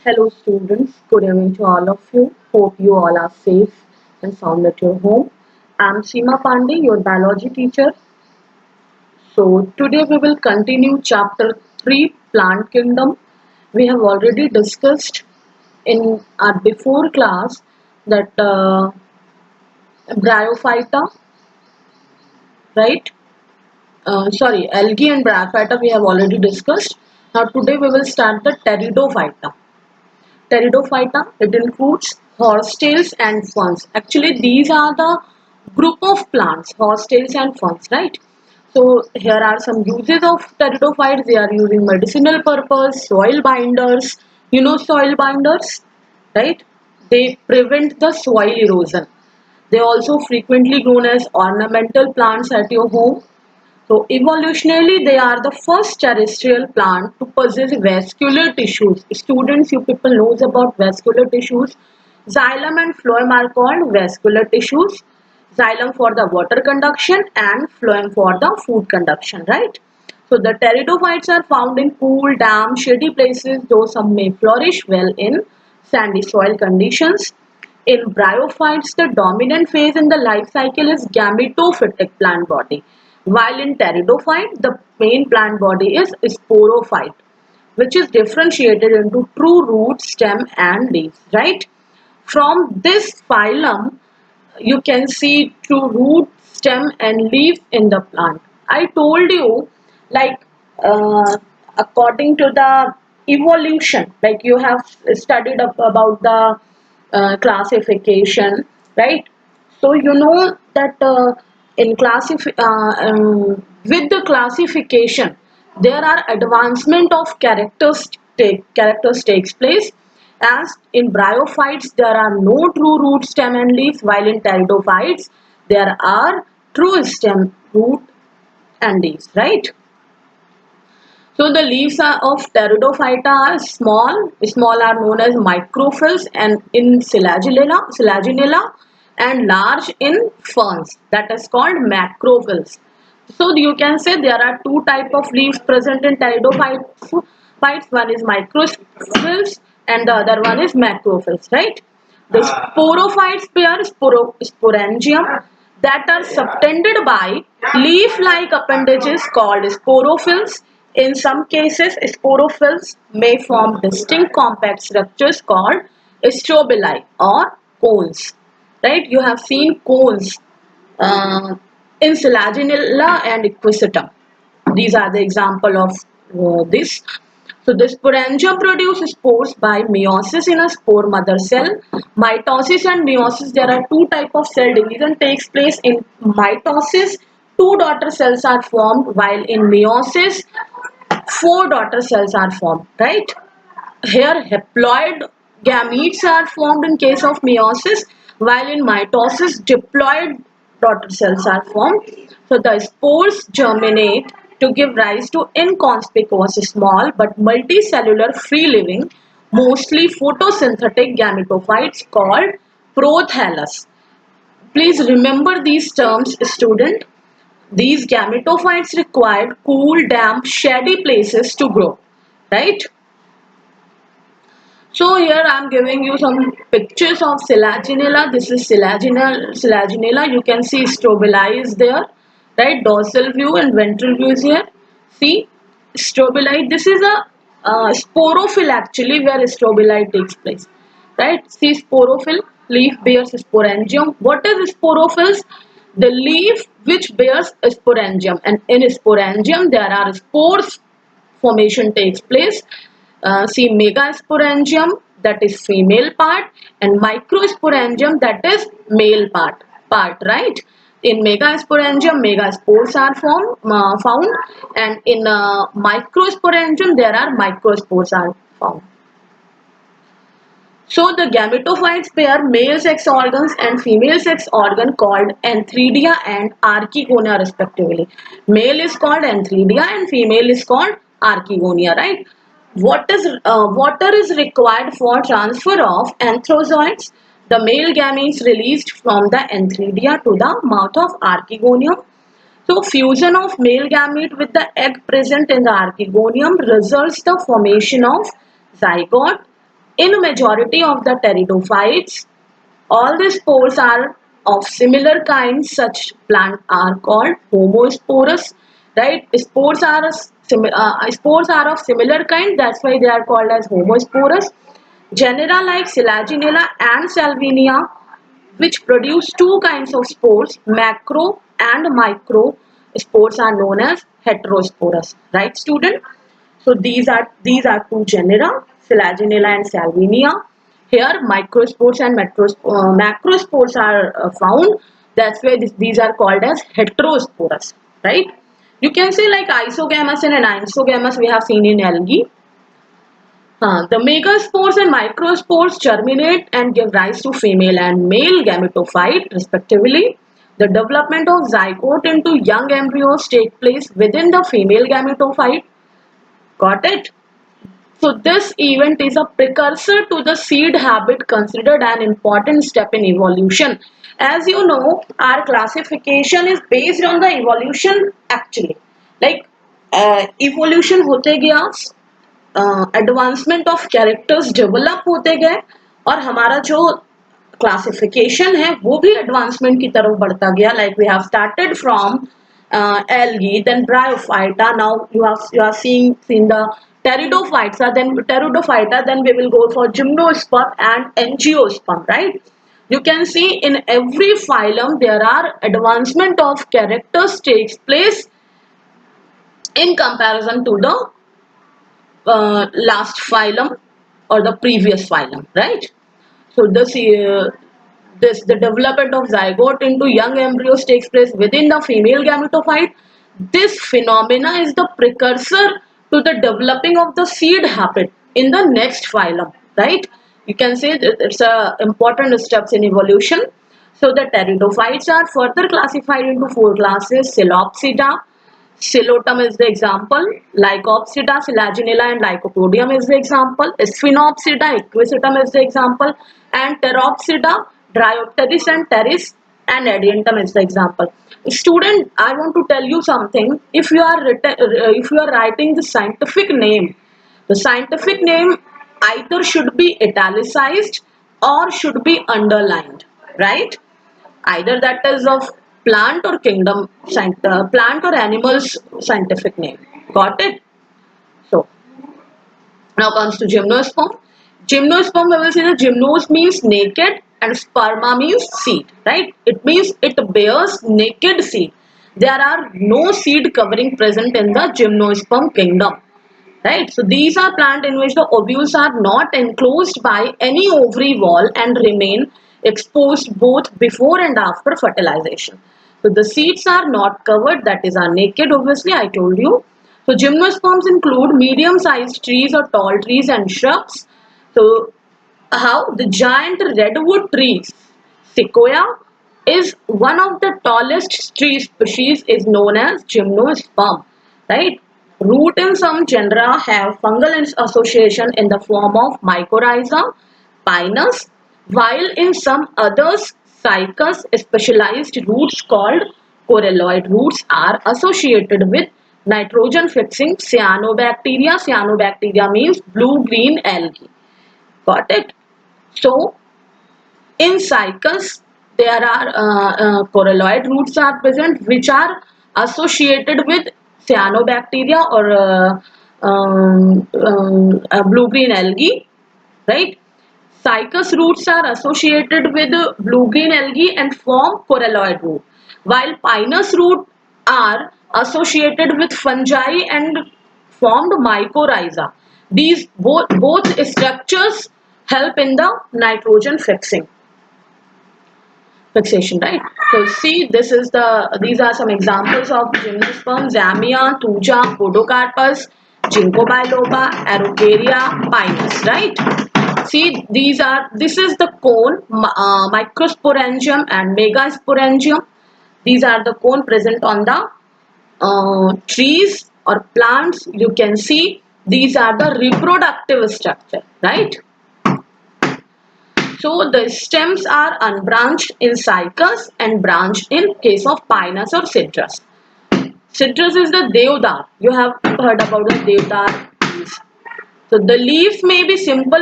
Hello students, good evening to all of you. Hope you all are safe and sound at your home. I'm Seema Pandey, your biology teacher. So today we will continue chapter 3 Plant Kingdom. We have already discussed in our before class that Bryophyta, right? Sorry, algae and Bryophyta we have already discussed. Now today we will start the Pteridophyta. Pteridophyta, it includes horsetails and ferns. Actually, these are the group of plants, horsetails and ferns, right? So here are some uses of pteridophytes. They are using medicinal purpose, soil binders. You know soil binders, right? They prevent the soil erosion. They also frequently grown as ornamental plants at your home. So evolutionarily, they are the first terrestrial plant to possess vascular tissues. Students, you people knows about vascular tissues. Xylem and phloem are called vascular tissues. Xylem for the water conduction and phloem for the food conduction, right? So the pteridophytes are found in cool, damp, shady places, though some may flourish well in sandy soil conditions. In bryophytes, the dominant phase in the life cycle is gametophytic plant body, while in pteridophyte, the main plant body is sporophyte, which is differentiated into true root, stem, and leaves, right? From this phylum, you can see true root, stem, and leaf in the plant. I told you, like, according to the evolution, like you have studied up about the classification, right? So you know that with the classification, there are advancement of characters takes place. As in bryophytes, there are no true root, stem, and leaves, while in pteridophytes, there are true stem, root, and leaves, right? So the leaves of Pteridophyta are small. Small are known as microphyls and in Selaginella and large in ferns. That is called macrophyls. So you can say there are two type of leaves present in Pteridophytes. One is microphyls and the other one is macrophyls, right? The sporophytes bear sporangium that are subtended by leaf-like appendages called sporophylls. In some cases, sporophylls may form distinct compact structures called strobili or cones. Right? You have seen cones uh, in Selaginella and Equisetum. These are the example of this. So the sporangium produces spores by meiosis in a spore mother cell. Mitosis and meiosis, there are two type of cell division takes place. In mitosis, two daughter cells are formed, while in meiosis, four daughter cells are formed, right? Here haploid gametes are formed in case of meiosis, while in mitosis diploid daughter cells are formed. So the spores germinate to give rise to inconspicuous small but multicellular free-living, mostly photosynthetic gametophytes called prothallus. Please remember these terms, student. These gametophytes required cool, damp, shady places to grow, right? So here I am giving you some pictures of Selaginella. This is Selaginella. You can see strobili is there, right? Dorsal view and ventral view is here. See, strobili. This is a sporophyll actually where strobili takes place, right? See, sporophyll leaf bears sporangium. What is sporophylls? The leaf which bears sporangium, and in sporangium there are spores formation takes place. See megasporangium, that is female part, and microsporangium, that is male part, right? In megasporangium, megaspores are found, and in microsporangium there are microspores are found. So the gametophytes bear male sex organs and female sex organ called antheridia and archegonia respectively. Male is called antheridia and female is called archegonia, right? Water is required for transfer of anthrozoids. The male gametes released from the antheridia to the mouth of archegonium. So fusion of male gamete with the egg present in the archegonium results the formation of zygote, In a majority of the pteridophytes, all the spores are of similar kinds. Such plants are called homosporous, right? Spores are of similar kind. That's why they are called as homosporous. Genera like Selaginella and Salvinia, which produce two kinds of spores, macro and micro spores, are known as heterosporous. Right, student? So these are two genera, Selaginella and Salvinia. Here, microspores and macrospores are found. That's why these are called as heterosporous. Right? You can say like isogamous and anisogamous we have seen in algae. The megaspores and microspores germinate and give rise to female and male gametophyte respectively. The development of zygote into young embryos take place within the female gametophyte. Got it? So this event is a precursor to the seed habit, considered an important step in evolution. As you know, our classification is based on the evolution actually. Like evolution होते गया, advancement of characters develop होते गए और हमारा जो classification है वो भी एडवांसमेंट की तरफ बढ़ता गया. Like we have started from algae, then bryophyta. Now you are seeing the pteridophyta. Then we will go for gymnosperm and angiosperm. Right? You can see in every phylum there are advancement of characters takes place in comparison to the last phylum or the previous phylum, right? So this the development of zygote into young embryos takes place within the female gametophyte. This phenomena is the precursor to the developing of the seed habit in the next phylum, right? You can say that it's a important steps in evolution. So the pteridophytes are further classified into four classes: Coelopsida, Celotum is the example, Lycopsida, Selaginella and Lycopodium is the example, Sphenopsida, Equisetum is the example, and Pteropsida, Dryopteris and Pteris, and Adiantum is the example. Student, I want to tell you something. If you are writing the scientific name either should be italicized or should be underlined, right? Either that is of plant or plant or animals scientific name. Got it? So now comes to gymnosperm. Gymnosperm, we will see the gymnos means naked and sperma means seed, right? It means it bears naked seed. There are no seed covering present in the gymnosperm kingdom, right? So these are plant in which the ovules are not enclosed by any ovary wall and remain exposed both before and after fertilization. So the seeds are not covered, that is are naked, obviously I told you. So gymnosperms include medium sized trees or tall trees and shrubs. So how the giant redwood trees, sequoia, is one of the tallest tree species, is known as gymnosperm, right? Root in some genera have fungal association in the form of mycorrhiza, pinus, while in some others, cycas, specialized roots called coralloid roots are associated with nitrogen fixing cyanobacteria. Cyanobacteria means blue-green algae. Got it? So, in cycas, there are coralloid roots are present which are associated with cyanobacteria or blue-green algae, right? Cycas roots are associated with blue-green algae and form coralloid root, while pinus root are associated with fungi and formed mycorrhiza. These both structures help in the nitrogen fixation, right? So see, these are some examples of gymnosperm: Zamia, Thuja, Podocarpus, Ginkgo biloba, Araucaria, Pinus, right? See, this is the cone, microsporangium and megasporangium. These are the cone present on the trees or plants. You can see these are the reproductive structure, right? So the stems are unbranched in cycas and branched in case of pinus or citrus. Citrus is the deodar. You have heard about the deodar trees. So the leaves may be simple